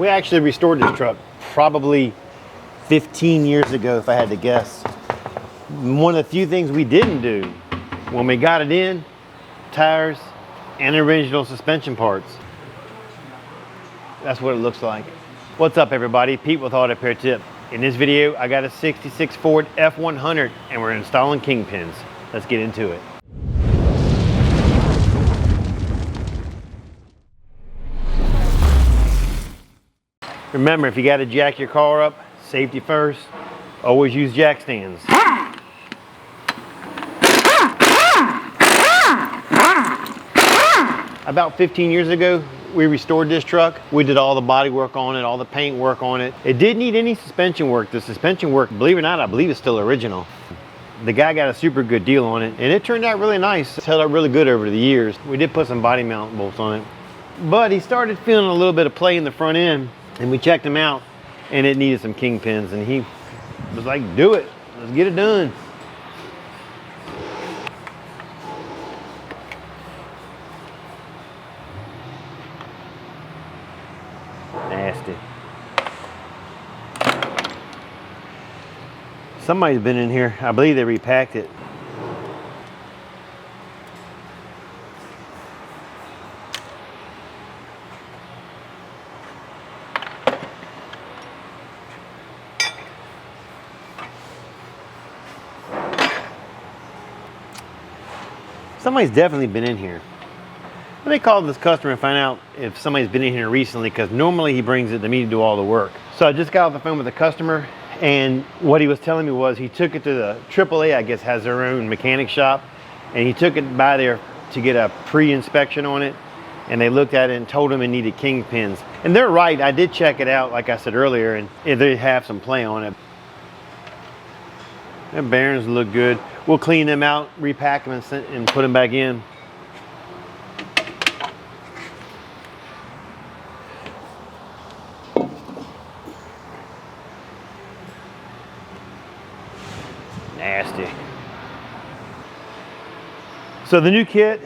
We actually restored this truck probably 15 years ago, if I had to guess. One of the few things we didn't do when we got it in, tires and original suspension parts. That's what it looks like. What's up, everybody? Pete with Auto Repair Tip. In this video, I got a 66 Ford F100 and we're installing kingpins. Let's get into it. Remember, if you got to jack your car up, safety first, always use jack stands. About 15 years ago, we restored this truck. We did all the body work on it, all the paint work on it. It didn't need any suspension work. The suspension work, believe it or not, I believe it's still original. The guy got a super good deal on it, and it turned out really nice. It's held up really good over the years. We did put some body mount bolts on it, but he started feeling a little bit of play in the front end, and we checked him out, and it needed some kingpins, and he was like, do it, let's get it done. Nasty. Somebody's been in here. I believe they repacked it. Somebody's definitely been in here. Let me call this customer and find out if somebody's been in here recently, because normally he brings it to me to do all the work. So I just got off the phone with the customer, and what he was telling me was he took it to the AAA, I guess has their own mechanic shop, and he took it by there to get a pre-inspection on it, and they looked at it and told him it needed kingpins. And they're right, I did check it out like I said earlier, and they have some play on it. The bearings look good. We'll clean them out, repack them, and put them back in. Nasty. So the new kit,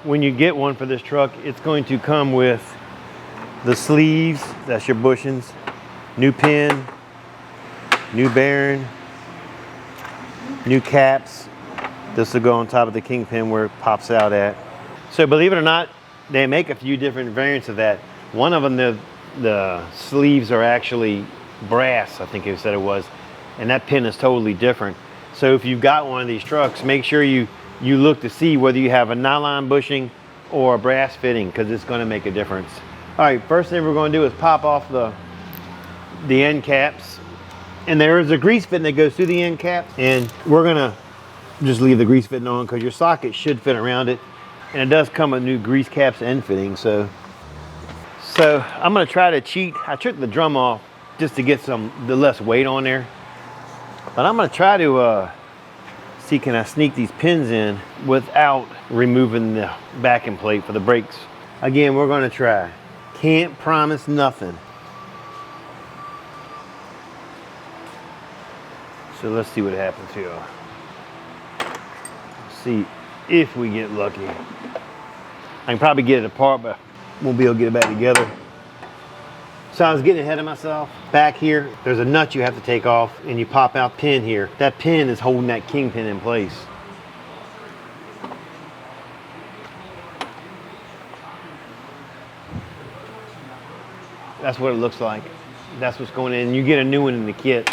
when you get one for this truck, it's going to come with the sleeves, that's your bushings, new pin, new bearing, new caps. This will go on top of the kingpin where it pops out at. So believe it or not, they make a few different variants of that. One of them, the sleeves are actually brass, I think they said it was, and that pin is totally different. So if you've got one of these trucks, make sure you look to see whether you have a nylon bushing or a brass fitting, because it's going to make a difference. All right, first thing we're going to do is pop off the end caps. And there is a grease fitting that goes through the end caps, and we're going to just leave the grease fitting on because your socket should fit around it. And it does come with new grease caps and fittings. So I'm going to try to cheat. I took the drum off just to get the less weight on there. But I'm going to try to see, can I sneak these pins in without removing the backing plate for the brakes. Again, we're going to try. Can't promise nothing. So let's see what happens here. Let's see if we get lucky. I can probably get it apart, but won't be able to get it back together. So I was getting ahead of myself. Back here, there's a nut you have to take off, and you pop out pin here. That pin is holding that kingpin in place. That's what it looks like. That's what's going in. You get a new one in the kit.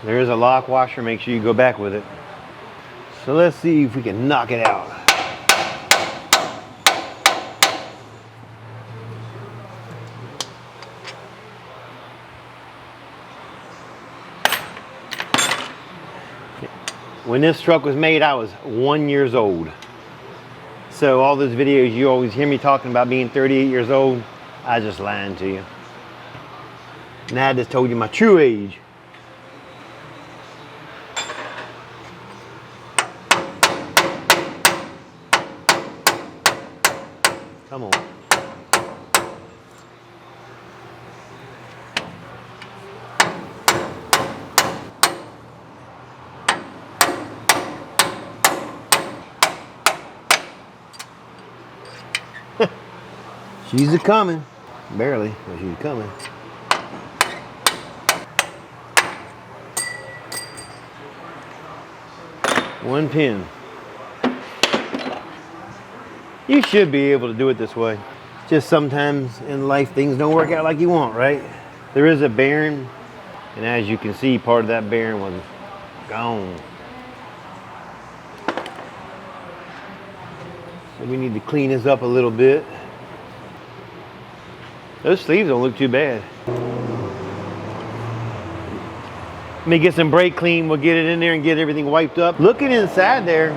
There is a lock washer, make sure you go back with it. So let's see if we can knock it out. When this truck was made, I was 1 year old. So all those videos you always hear me talking about being 38 years old, I just lying to you. Now I just told you my true age. Come on. She's a-coming. Barely, but she's coming. One pin. You should be able to do it this way. Just sometimes in life things don't work out like you want, right? There is a bearing, and as you can see, part of that bearing was gone. So we need to clean this up a little bit. Those sleeves don't look too bad. Let me get some brake clean. We'll get it in there and get everything wiped up. Looking inside there,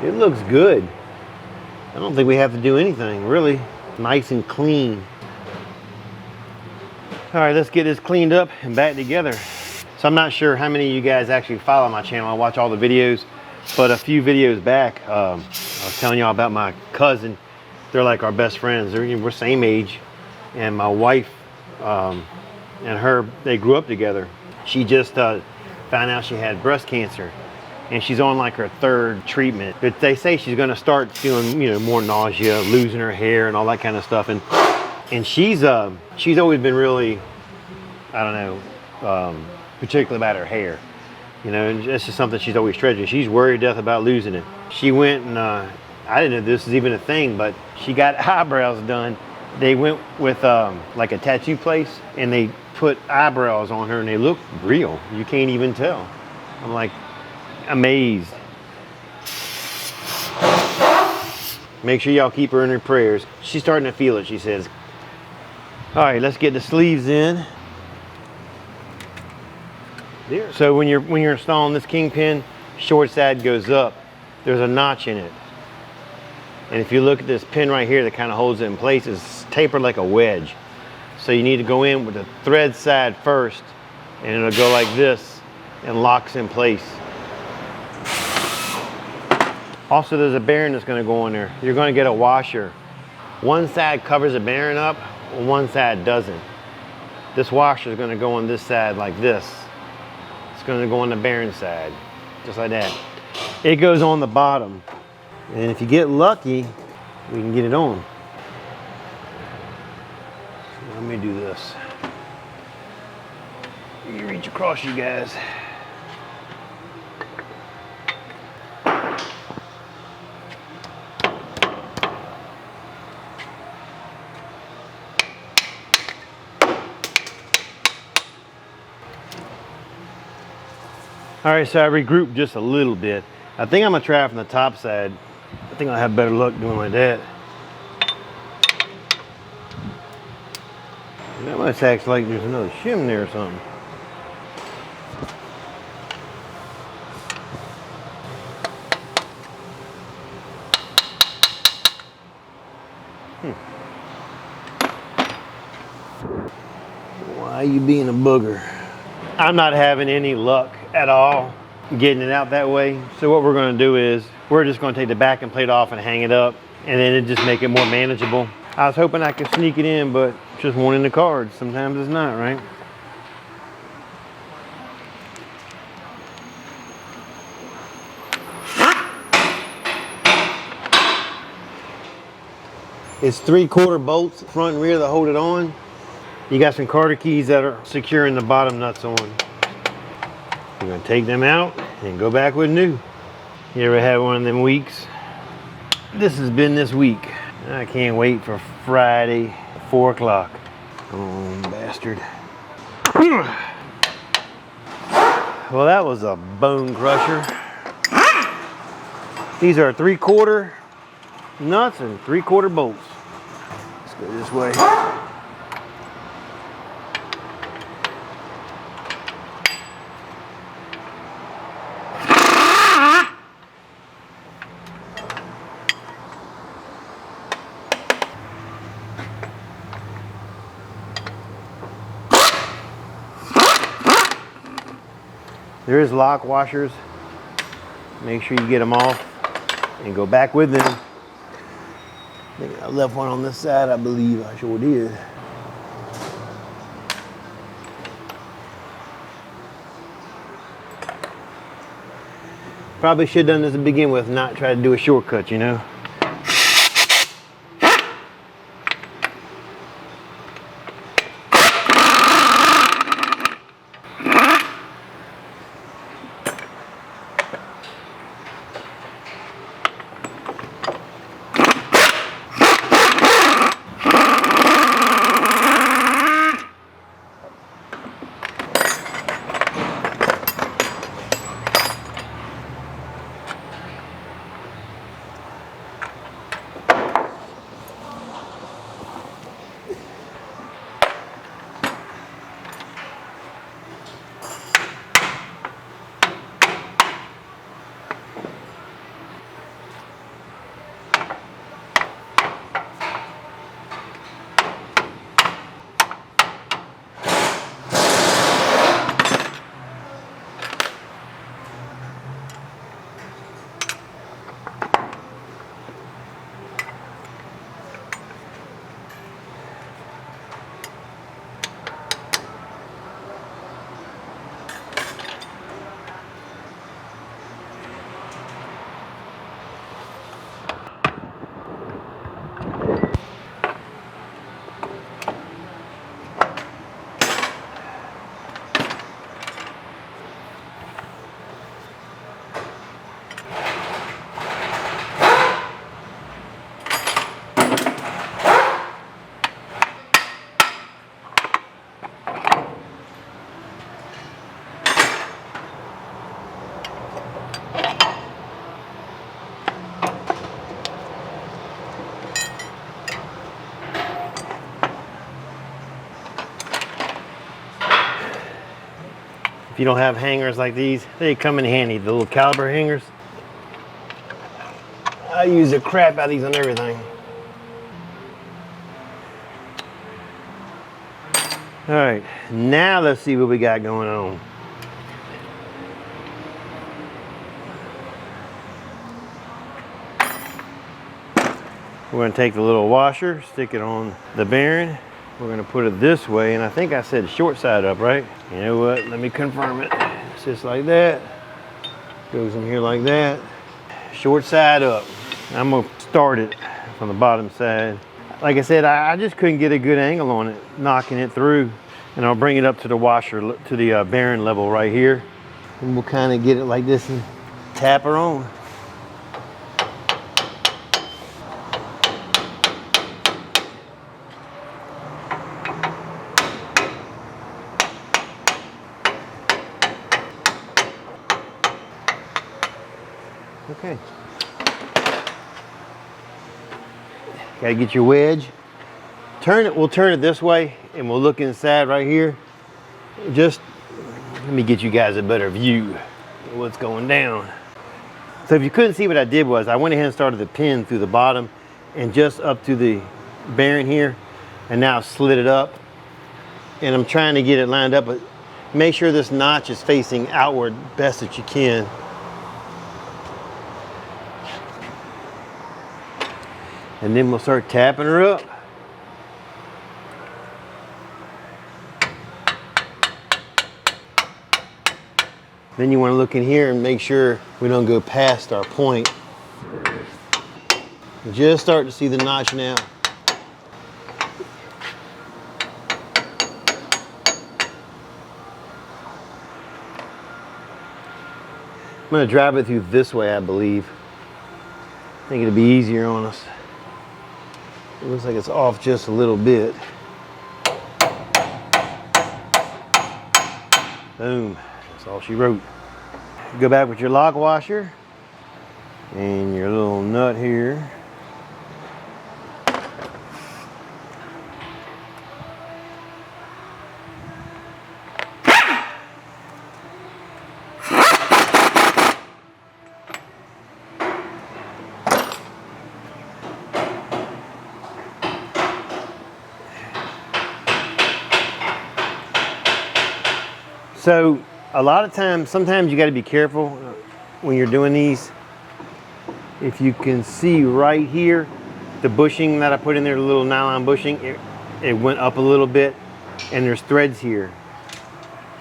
it looks good. I don't think we have to do anything, really. Nice and clean. All right, let's get this cleaned up and back together. So I'm not sure how many of you guys actually follow my channel. I watch all the videos, but a few videos back, I was telling y'all about my cousin. They're like our best friends. We're same age, and my wife and her, they grew up together. She just found out she had breast cancer, and she's on like her 3rd treatment. But they say she's going to start feeling, you know, more nausea, losing her hair, and all that kind of stuff. And she's always been really, I don't know, particularly about her hair. You know, and that's just something she's always treasured. She's worried to death about losing it. She went and I didn't know this was even a thing, but she got eyebrows done. They went with like a tattoo place, and they put eyebrows on her, and they look real. You can't even tell. I'm like amazed. Make sure y'all keep her in your prayers. She's starting to feel it, she says. All right, let's get the sleeves in. There. So when you're installing this kingpin, short side goes up. There's a notch in it. And if you look at this pin right here that kind of holds it in place, it's tapered like a wedge. So you need to go in with the thread side first, and it'll go like this and locks in place. Also, there's a bearing that's going to go on there. You're going to get a washer. One side covers the bearing up, one side doesn't. This washer is going to go on this side like this. It's going to go on the bearing side, just like that. It goes on the bottom. And if you get lucky, we can get it on. So let me do this. You reach across, you guys. All right, so I regrouped just a little bit. I think I'm gonna try from the top side. I think I'll have better luck doing like that. That must act like there's another shim there or something. Why are you being a booger? I'm not having any luck at all getting it out that way. So what we're going to do is we're just going to take the backing plate off and hang it up, and then it just make it more manageable. I was hoping I could sneak it in, but just one in the cards. Sometimes it's not, right? It's 3/4 bolts, front and rear, that hold it on. You got some Carter keys that are securing the bottom nuts on. You're gonna take them out and go back with new. You ever had one of them weeks? This has been this week. I can't wait for Friday, 4 o'clock. Oh, bastard. Well, that was a bone crusher. These are 3/4 nuts and 3/4 bolts. Let's go this way. There is lock washers. Make sure you get them off and go back with them. I think I left one on this side, I believe. I sure did. Probably should have done this to begin with, not try to do a shortcut, you know. If you don't have hangers like these, they come in handy, the little caliber hangers. I use the crap out of these on everything. All right, now let's see what we got going on. We're gonna take the little washer, stick it on the bearing. We're gonna put it this way, and I think I said short side up, right? You know what, let me confirm it. It's just like that. Goes in here like that. Short side up. I'm gonna start it from the bottom side. Like I said, I just couldn't get a good angle on it, knocking it through. And I'll bring it up to the washer, to the bearing level right here. And we'll kind of get it like this and tap her on. Okay. Gotta get your wedge. Turn it, we'll turn it this way and we'll look inside right here. Just let me get you guys a better view of what's going down. So if you couldn't see, what I did was I went ahead and started the pin through the bottom and just up to the bearing here, and now I've slid it up and I'm trying to get it lined up, but make sure this notch is facing outward best that you can. And then we'll start tapping her up. Then you want to look in here and make sure we don't go past our point. Just start to see the notch now. I'm going to drive it through this way, I believe. I think it'll be easier on us. It looks like it's off just a little bit. Boom. That's all she wrote. Go back with your lock washer and your little nut here. So a lot of times, sometimes you got to be careful when you're doing these. If you can see right here, the bushing that I put in there, the little nylon bushing, it went up a little bit, and there's threads here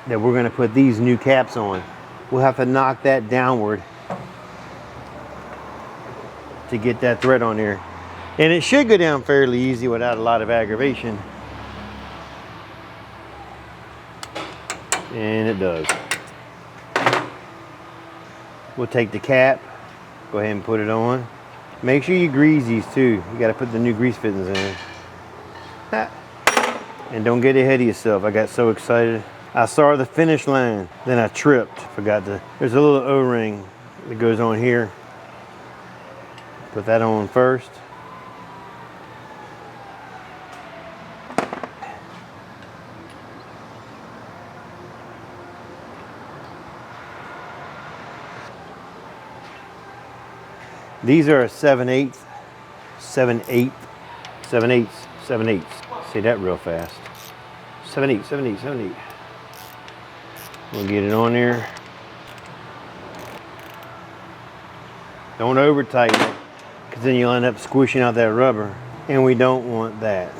that we're going to put these new caps on. We'll have to knock that downward to get that thread on there. And it should go down fairly easy without a lot of aggravation. And it does. We'll take the cap, go ahead and put it on. Make sure you grease these too. You got to put the new grease fittings in. And don't get ahead of yourself. I got so excited. I saw the finish line, then I tripped. There's a little O-ring that goes on here. Put that on first. These are a 7/8, 7/8, 7/8, 7/8. Say that real fast. 7/8, 7/8, 7/8. We'll get it on there. Don't over tighten it, because then you'll end up squishing out that rubber, and we don't want that.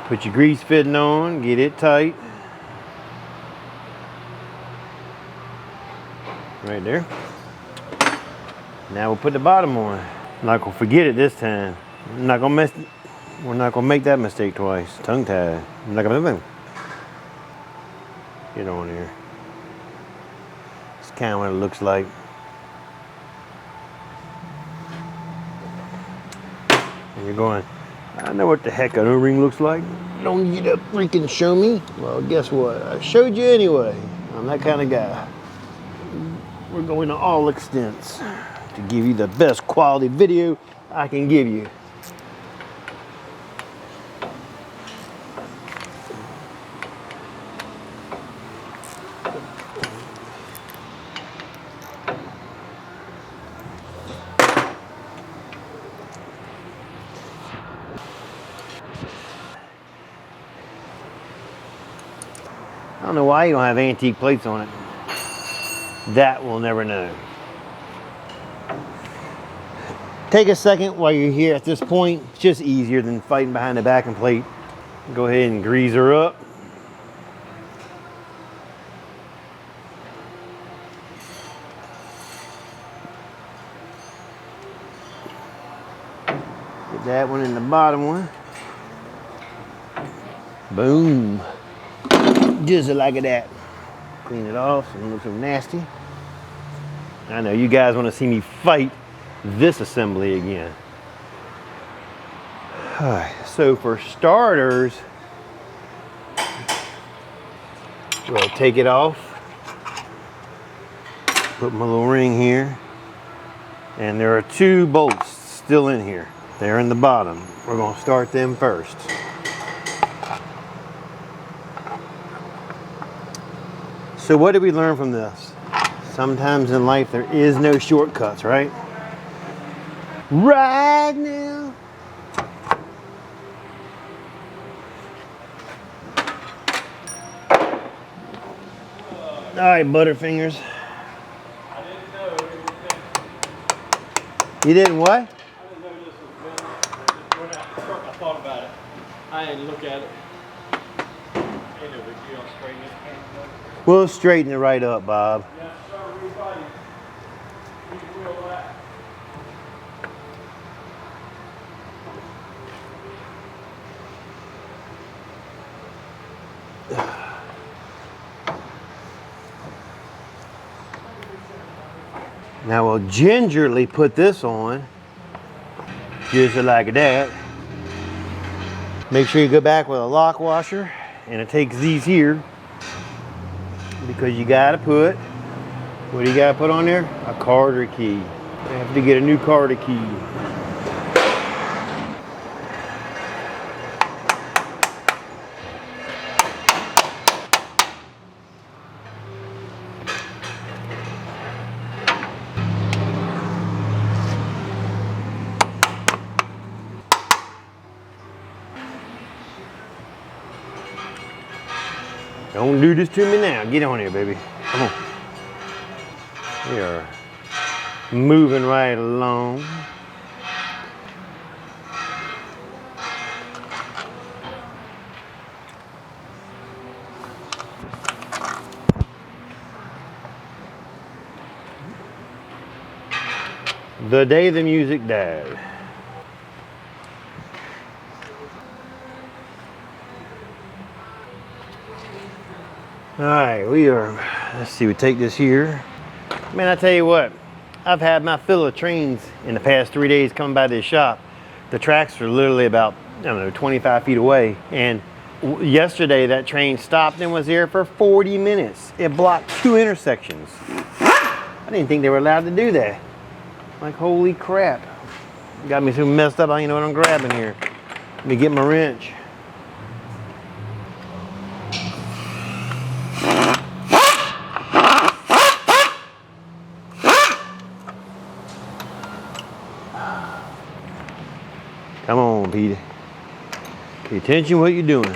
Put your grease fitting on, get it tight. Right there. Now we'll put the bottom on. I'm not gonna forget it this time. We're not gonna make that mistake twice. Tongue tied. I'm not gonna get on here. It's kind of what it looks like. And you're going, I know what the heck an O-ring looks like. Don't need to freaking show me. Well, guess what? I showed you anyway. I'm that kind of guy. We're going to all extents to give you the best quality video I can give you. I don't know why you don't have antique plates on it. That we'll never know. Take a second while you're here at this point. It's just easier than fighting behind the backing plate. Go ahead and grease her up. Get that one in the bottom one. Boom. Just like that. Clean it off so it looks so nasty. I know you guys want to see me fight this assembly again. Alright, so for starters, we'll take it off. Put my little ring here. And there are 2 bolts still in here. They're in the bottom. We're going to start them first. So what did we learn from this? Sometimes in life there is no shortcuts, right? Right now. All right, Butterfingers. You didn't what? I didn't know this was been. When I thought about it. I didn't look at it. Ain't no big deal. Straighten it. We'll straighten it right up, Bob. Yeah, start refighting. You will that. Now we'll gingerly put this on, just like that. Make sure you go back with a lock washer, and it takes these here, because you gotta put, what do you gotta put on there? A Carter key. You have to get a new Carter key. Don't do this to me now. Get on here, baby. Come on. We are moving right along. The day the music died. All right, let's see, we take this here. Man, I tell you what, I've had my fill of trains in the past 3 days coming by this shop. The tracks are literally about, I don't know, 25 feet away. And yesterday that train stopped and was there for 40 minutes. It blocked 2 intersections. I didn't think they were allowed to do that. Like, holy crap. Got me so messed up, I don't even know what I'm grabbing here. Let me get my wrench. Come on, Peter. Pay attention to what you're doing.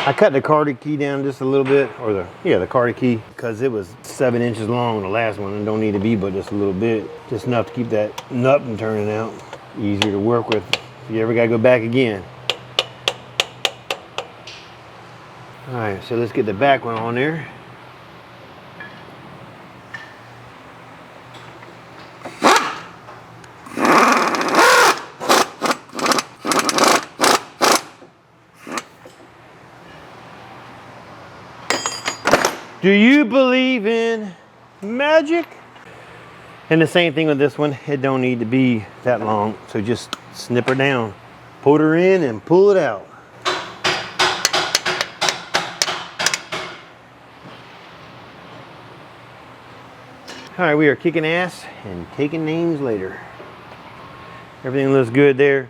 I cut the Carter key down just a little bit, or the Carter key, because it was 7 inches long, the last one, and don't need to be but just a little bit. Just enough to keep that nut from turning out. Easier to work with if you ever gotta go back again. All right, so let's get the back one on there. Do you believe in magic? And the same thing with this one. It don't need to be that long, so just snip her down. Put her in and pull it out. All right, we are kicking ass and taking names later. Everything looks good there.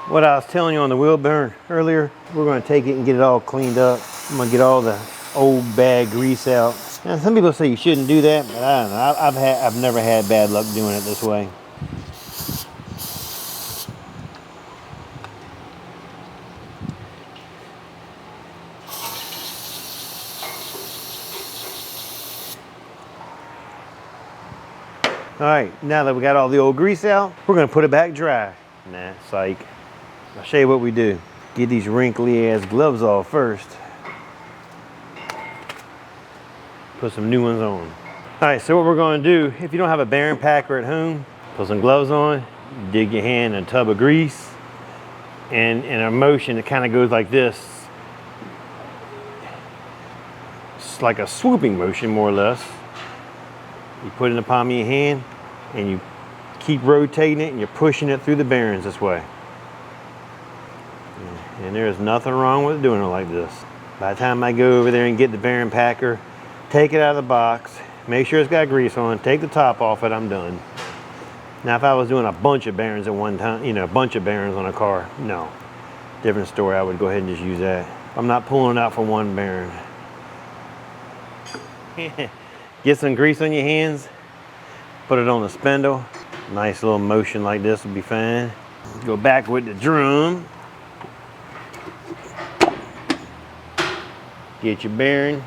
What I was telling you on the wheel bearing earlier, we're going to take it and get it all cleaned up. I'm going to get all the old bad grease out. Now, some people say you shouldn't do that, but I don't know. I've never had bad luck doing it this way. All right, now that we got all the old grease out, we're going to put it back dry. Nah, psych. I'll show you what we do. Get these wrinkly ass gloves off first. Put some new ones on. All right, so what we're going to do, if you don't have a bearing packer at home, put some gloves on, dig your hand in a tub of grease, and in a motion it kind of goes like this. It's like a swooping motion, more or less. You put it in the palm of your hand and you keep rotating it and you're pushing it through the bearings this way. And there's nothing wrong with doing it like this. By the time I go over there and get the bearing packer, take it out of the box, make sure it's got grease on, take the top off it, I'm done. Now if I was doing a bunch of bearings at one time, you know, a bunch of bearings on a car, no. Different story, I would go ahead and just use that. I'm not pulling it out for one bearing. Get some grease on your hands, put it on the spindle. Nice little motion like this would be fine. Go back with the drum. Get your bearing,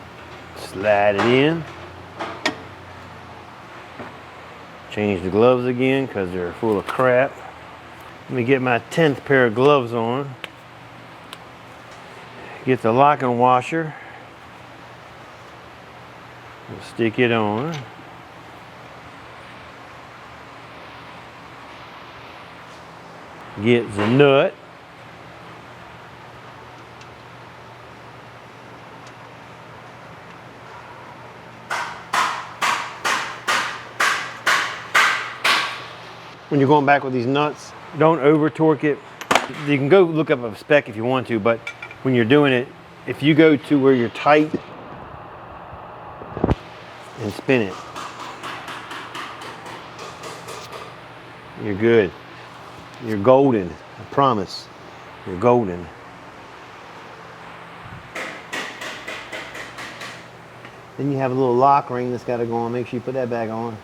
slide it in. Change the gloves again because they're full of crap. Let me get my 10th pair of gloves on. Get the locking washer. We'll stick it on. Get the nut. When you're going back with these nuts, don't over torque it. You can go look up a spec if you want to, but when you're doing it, if you go to where you're tight and spin it, you're good. You're golden, I promise. You're golden. Then you have a little lock ring that's got to go on. Make sure you put that back on.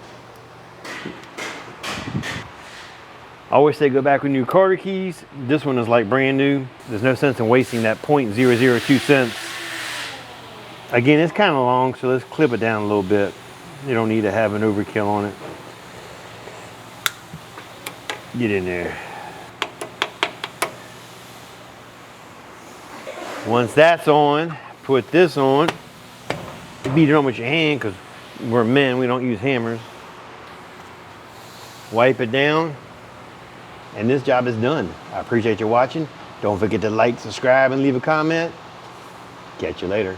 I always say go back with new Carter keys. This one is like brand new. There's no sense in wasting that 0.002 cents. Again, it's kind of long, so let's clip it down a little bit. You don't need to have an overkill on it. Get in there. Once that's on, put this on. Beat it on with your hand because we're men, we don't use hammers. Wipe it down. And this job is done. I appreciate you watching. Don't forget to like, subscribe, and leave a comment. Catch you later.